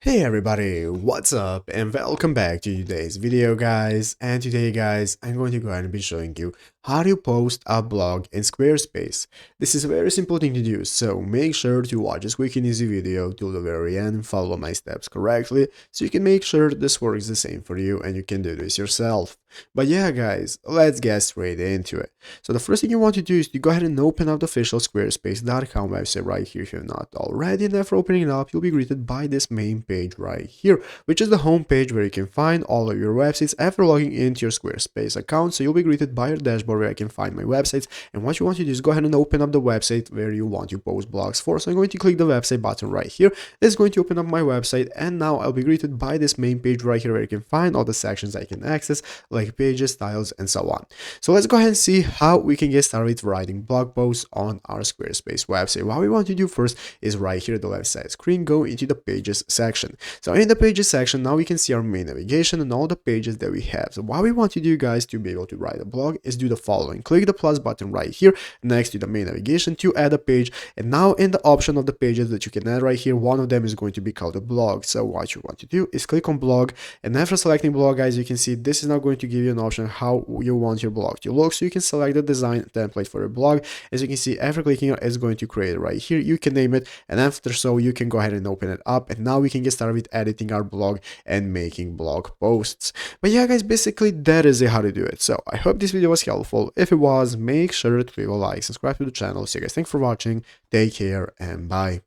Hey everybody, what's up and welcome back to today's video guys. And today guys, I'm going to go ahead and be showing you how to post a blog in Squarespace. This is a very simple thing to do, so make sure to watch this quick and easy video till the very end and follow my steps correctly so you can make sure this works the same for you and you can do this yourself. But yeah guys, let's get straight into it. So the first thing you want to do is to go ahead and open up the official squarespace.com website right here if you're not already, and after opening it up you'll be greeted by this main page right here, which is the home page where you can find all of your websites after logging into your Squarespace account. So you'll be greeted by your dashboard where I can find my websites, and what you want to do is go ahead and open up the website where you want to post blogs for. So I'm going to click the website button right here. It's going to open up my website, and now I'll be greeted by this main page right here where you can find all the sections I can access, like pages, styles, and so on. So let's go ahead and see how we can get started with writing blog posts on our Squarespace website. What we want to do first is right here at the left side screen, go into the pages section. So in the pages section, now we can see our main navigation and all the pages that we have. So what we want to do guys to be able to write a blog is do the following. Click the plus button right here next to the main navigation to add a page, and now in the option of the pages that you can add right here, one of them is going to be called a blog. So what you want to do is click on blog, and after selecting blog guys, you can see this is now going to give you an option how you want your blog to look. So you can select the design template for your blog. As you can see, after clicking it, it's going to create it right here. You can name it, and after so you can go ahead and open it up, and now we can get started with editing our blog and making blog posts. But yeah guys, basically that is how to do it. So I hope this video was helpful. If it was, make sure to leave a like, subscribe to the channel. So you guys, thanks for watching, take care, and bye.